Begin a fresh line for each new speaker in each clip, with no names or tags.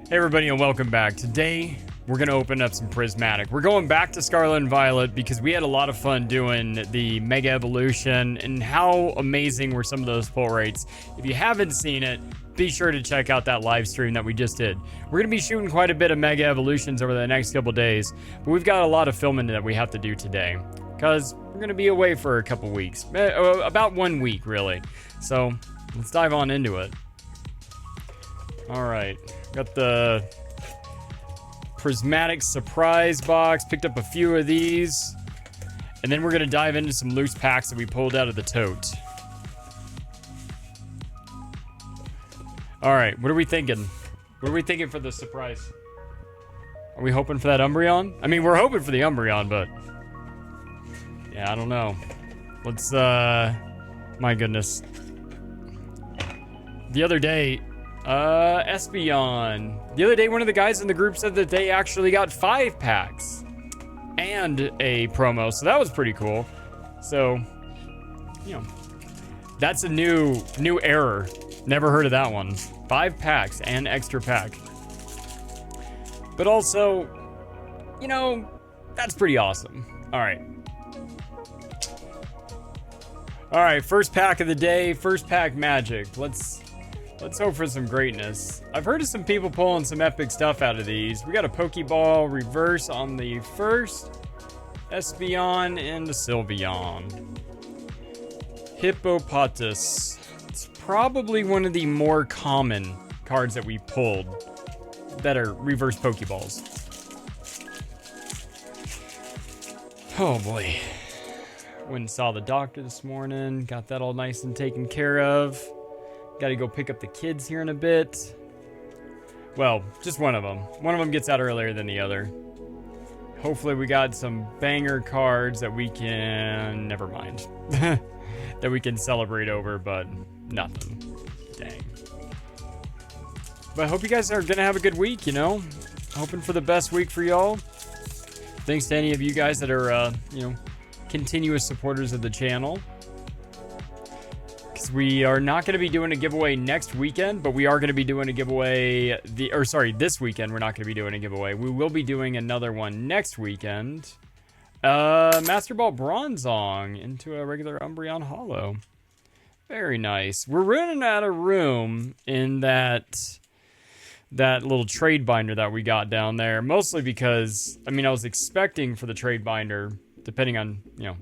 Hey everybody and welcome back. Today we're going to open up some Prismatic. We're going back to Scarlet and Violet because we had a lot of fun doing the Mega Evolution and how amazing were some of those pull rates. If you haven't seen it, be sure to check out that live stream that we just did. We're going to be shooting quite a bit of Mega Evolutions over the next couple days, but we've got a lot of filming that we have to do today because we're going to be away for a couple weeks. About 1 week really. So let's dive on into it. Alright, got the Prismatic surprise box, picked up a few of these, and then we're going to dive into some loose packs that we pulled out of the tote. Alright, what are we thinking? What are we thinking for the surprise? Are we hoping for that Umbreon? I mean, we're hoping for the Umbreon, but yeah, I don't know. Let's, my goodness. The other day, Espeon. The other day, one of the guys in the group said that they actually got 5 packs and a promo, so that was pretty cool. So, you know, that's a new error. Never heard of that one. 5 packs and extra pack. But also, you know, that's pretty awesome. All right. All right, first pack of the day, first pack magic. Let's hope for some greatness. I've heard of some people pulling some epic stuff out of these. We got a Poké Ball reverse on the first, Espeon, and a Sylveon. Hippopotas. It's probably one of the more common cards that we pulled that are reverse Poké Balls. Oh boy. Went and saw the doctor this morning. Got that all nice and taken care of. Got to go pick up the kids here in a bit. Well, just one of them. One of them gets out earlier than the other. Hopefully we got some banger cards that we can... Never mind. That we can celebrate over, but nothing. Dang. But I hope you guys are going to have a good week, you know? Hoping for the best week for y'all. Thanks to any of you guys that are, you know, continuous supporters of the channel. We are not going to be doing a giveaway next weekend, but we are going to be doing a giveaway this weekend. We're not going to be doing a giveaway. We will be doing another one next weekend. Master Ball Bronzong into a regular Umbreon Holo. Very nice. We're running out of room in that little trade binder that we got down there, mostly because, I mean, I was expecting for the trade binder, depending on, you know,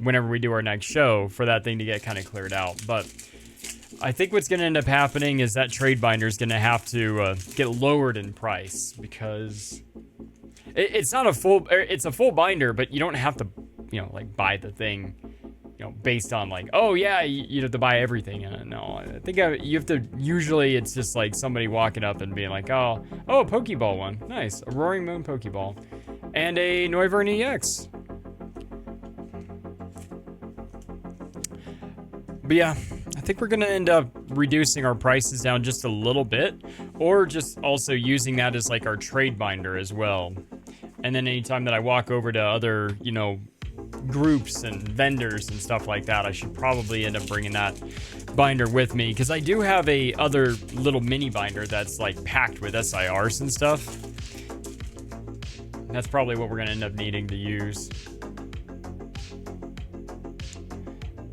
whenever we do our next show, for that thing to get kind of cleared out. But I think what's going to end up happening is that trade binder is going to have to get lowered in price, because it's not a full, it's a full binder, but you don't have to, you know, like buy the thing, you know, based on like, oh yeah, you have to buy everything in it. No, I think you have to, usually it's just like somebody walking up and being like, oh, a Pokeball one. Nice. A Roaring Moon Pokeball. And a Noivern EX. But yeah, I think we're going to end up reducing our prices down just a little bit, or just also using that as like our trade binder as well. And then anytime that I walk over to other, you know, groups and vendors and stuff like that, I should probably end up bringing that binder with me, because I do have a other little mini binder that's like packed with SIRs and stuff. That's probably what we're going to end up needing to use.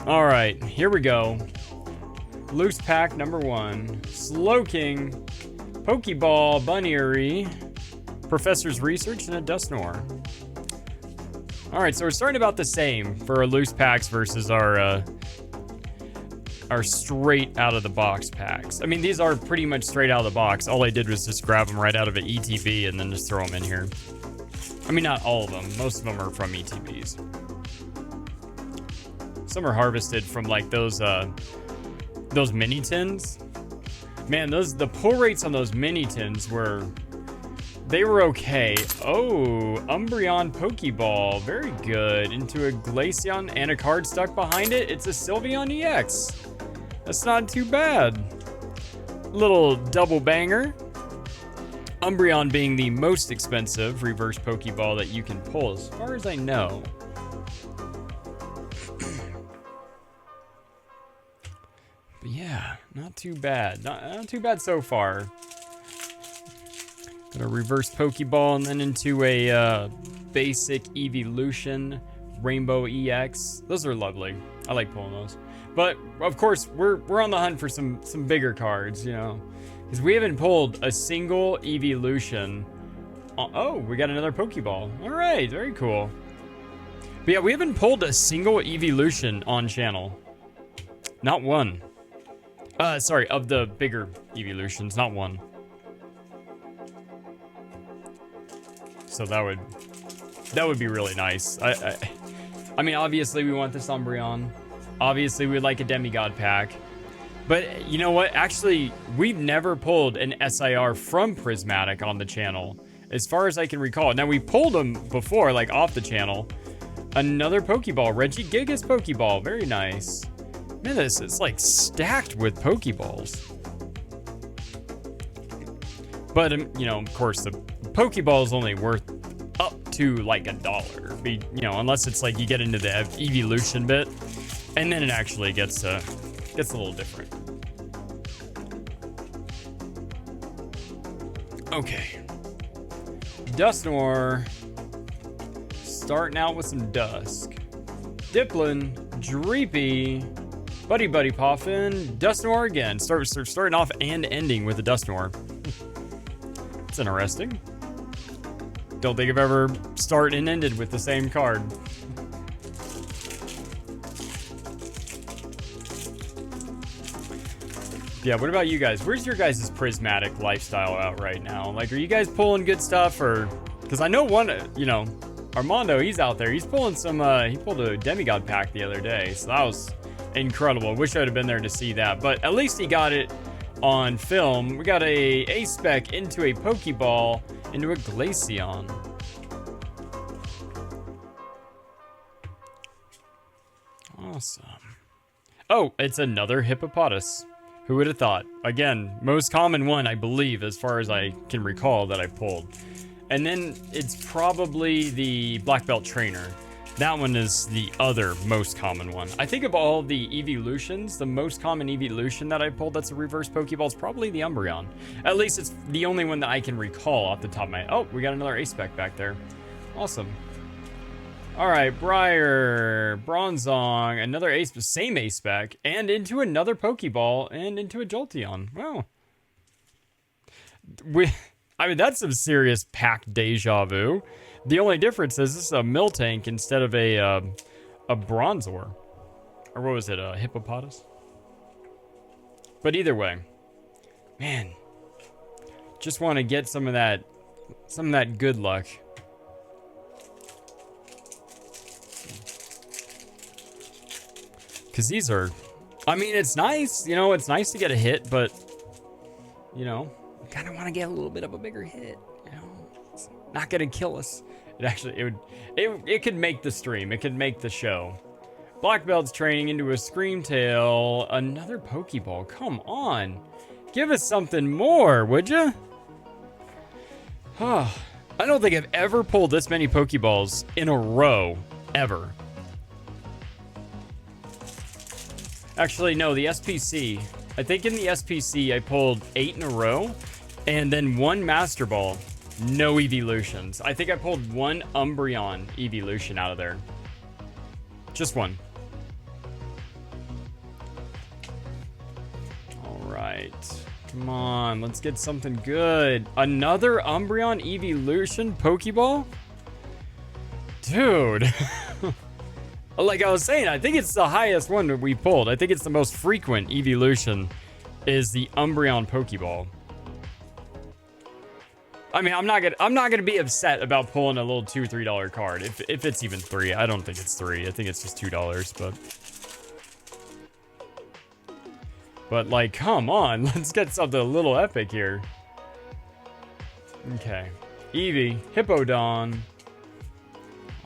All right, here we go. Loose pack number 1. Slowking, Pokeball, Buneary, Professor's Research, and a Dusknoir. All right, so we're starting about the same for our loose packs versus our straight out of the box packs. I mean, these are pretty much straight out of the box. All I did was just grab them right out of an ETB and then just throw them in here. I mean, not all of them. Most of them are from ETBs. Some are harvested from like those mini tins. Man, the pull rates on those mini tins were okay. Oh, Umbreon Pokeball, very good. Into a Glaceon and a card stuck behind it. It's a Sylveon EX. That's not too bad. Little double banger. Umbreon being the most expensive reverse Pokeball that you can pull, as far as I know. But yeah, not too bad. Not too bad so far. Got a reverse Pokeball and then into a basic Evolution Rainbow EX. Those are lovely. I like pulling those. But of course, we're on the hunt for some bigger cards, you know, because we haven't pulled a single Evolution. Oh, we got another Pokeball. All right, very cool. But yeah, we haven't pulled a single Evolution on channel. Not one. Sorry, of the bigger Evolutions, not one. So that would be really nice. I mean, obviously we want this Umbreon. Obviously we'd like a Demigod pack. But you know what? Actually, we've never pulled an SIR from Prismatic on the channel, as far as I can recall. Now, we pulled them before, like off the channel. Another Pokeball, Regigigas Pokeball, very nice. Man, this is like stacked with Pokeballs. But, you know, of course, the Pokeball is only worth up to like $1. You know, unless it's like you get into the evolution bit, and then it actually gets a little different. Okay. Dusknoir. Starting out with some Dusk. Dipplin, Dreepy, Buddy Poffin, Dusknoir again. Starting off and ending with a Dusknoir. It's interesting. Don't think I've ever started and ended with the same card. Yeah, what about you guys? Where's your guys' Prismatic lifestyle out right now? Like, are you guys pulling good stuff, or... Because I know one, you know, Armando, he's out there. He's pulling some, he pulled a Demigod pack the other day, so that was incredible. Wish I'd have been there to see that, but at least he got it on film. We got a A-Spec into a Pokeball into a Glaceon. Awesome. Oh, it's another Hippopotas. Who would have thought? Again, most common one, I believe, as far as I can recall that I pulled. And then it's probably the Black Belt Trainer. That one is the other most common one. I think of all the evolutions, the most common evolution that I pulled that's a reverse Pokeball is probably the Umbreon. At least it's the only one that I can recall off the top of my... Oh, we got another A-Spec back there. Awesome. All right, Briar, Bronzong, another same A-Spec, and into another Pokeball, and into a Jolteon. Wow. I mean, that's some serious pack deja vu. The only difference is this is a Miltank instead of a Bronzor. Or what was it, a Hippopotas? But either way, man, just want to get some of that good luck. Because these are, I mean, it's nice, you know, it's nice to get a hit, but, you know, we kind of want to get a little bit of a bigger hit, you know. It's not going to kill us. It could make the stream. It could make the show. Black Belt's training into a Screamtail. Another Pokeball. Come on. Give us something more, would you? I don't think I've ever pulled this many Pokeballs in a row, ever. Actually, no, the SPC. I think in the SPC, I pulled 8 in a row, and then 1 Master Ball. No evolutions. I think I pulled 1 Umbreon evolution out of there. Just 1. All right. Come on, let's get something good. Another Umbreon evolution Pokeball? Dude. Like I was saying, I think it's the highest one that we pulled. I think it's the most frequent evolution is the Umbreon Pokeball. I mean, I'm not gonna be upset about pulling a little $2 or $3 card if it's even $3. I don't think it's $3. I think it's just $2. But like, come on, let's get something a little epic here. Okay, Eevee, Hippowdon.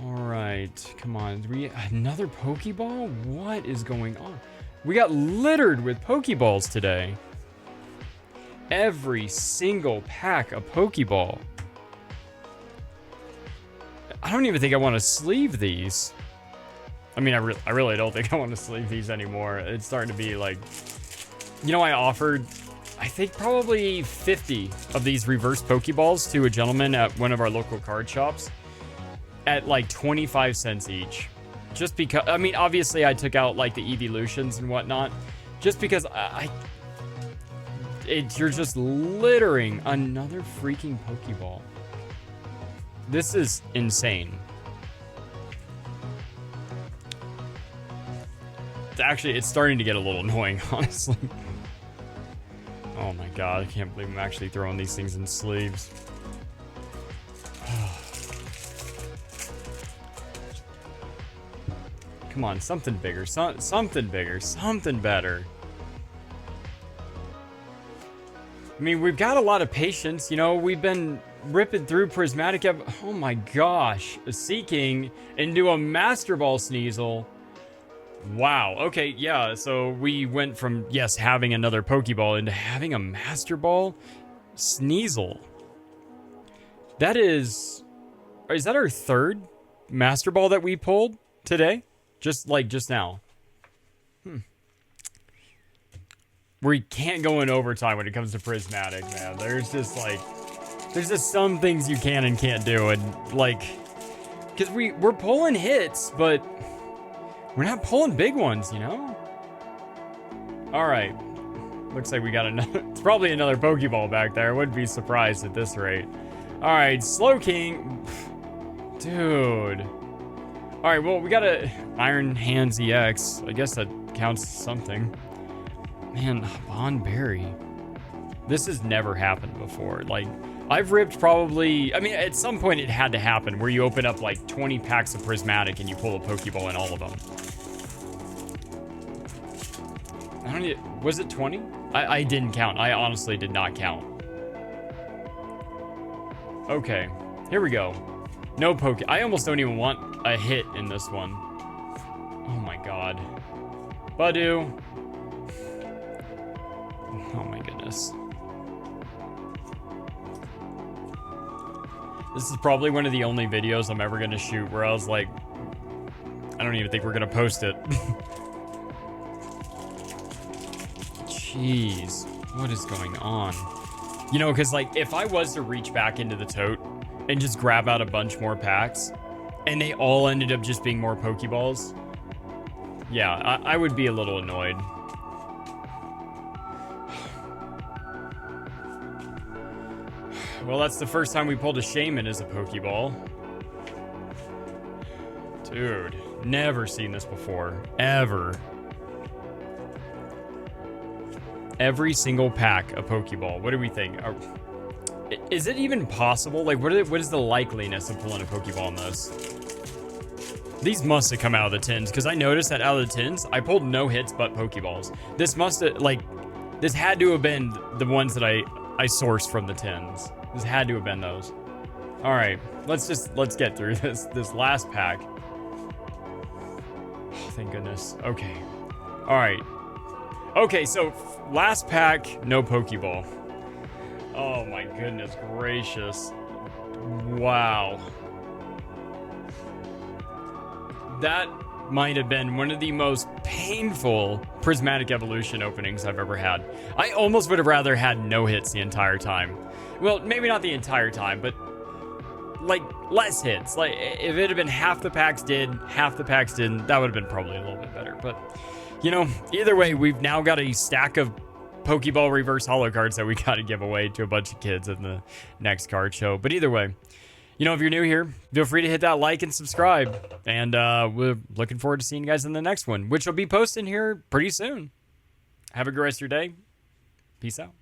All right, come on. Another Pokeball? What is going on? We got littered with Pokeballs today. Every single pack a Pokeball. I don't even think I want to sleeve these. I mean, I really don't think I want to sleeve these anymore. It's starting to be like, you know, I offered I think probably 50 of these reverse Pokeballs to a gentleman at one of our local card shops at like 25 cents each. Just because, I mean, obviously I took out like the Evolutions and whatnot, just because you're just littering another freaking Pokeball. This is insane. Actually, it's starting to get a little annoying, honestly. Oh my god, I can't believe I'm actually throwing these things in sleeves. Come on, something bigger, something bigger, something better. I mean, we've got a lot of patience, you know, we've been ripping through Prismatic oh my gosh, Seeking into a Master Ball Sneasel. Wow, okay, yeah, so we went from, yes, having another Pokeball into having a Master Ball Sneasel. That is that our third Master Ball that we pulled today? Just now. We can't go in overtime when it comes to Prismatic, man. There's just some things you can and can't do, and like, because we're pulling hits, but we're not pulling big ones, you know? Alright. Looks like we got another, it's probably another Pokeball back there. I wouldn't be surprised at this rate. Alright, Slowking. Dude. Alright, well, we got a Iron Hands EX. I guess that counts as something. Man, Bon Berry. This has never happened before. Like, I've ripped probably, I mean, at some point it had to happen where you open up like 20 packs of Prismatic and you pull a Pokeball in all of them. I don't need, was it 20? I didn't count. I honestly did not count. Okay, here we go. No Poke. I almost don't even want a hit in this one. Oh my god. Badu. Oh my goodness. This is probably one of the only videos I'm ever going to shoot where I was like, I don't even think we're going to post it. Jeez, what is going on? You know, because like if I was to reach back into the tote and just grab out a bunch more packs and they all ended up just being more Pokeballs, yeah, I would be a little annoyed. Well, that's the first time we pulled a Shaman as a Pokeball. Dude, never seen this before. Ever. Every single pack a Pokeball. What do we think? Is it even possible? Like, what is the likeliness of pulling a Pokeball in this? These must have come out of the tins, because I noticed that out of the tins, I pulled no hits but Pokeballs. This must have, like, this had to have been the ones that I sourced from the tins. This had to have been those. All right, let's get through this last pack. Oh, thank goodness. Okay. All right. Okay, so last pack, no Pokeball. Oh my goodness gracious. Wow. That might have been one of the most painful Prismatic Evolution openings I've ever had. I almost would have rather had no hits the entire time. Well, maybe not the entire time, but like less hits. Like if it had been half the packs did, half the packs didn't, that would have been probably a little bit better. But you know, either way, we've now got a stack of Pokeball reverse holo cards that we got to give away to a bunch of kids in the next card show. But either way, you know, if you're new here, feel free to hit that like and subscribe. And we're looking forward to seeing you guys in the next one, which will be posting here pretty soon. Have a good rest of your day. Peace out.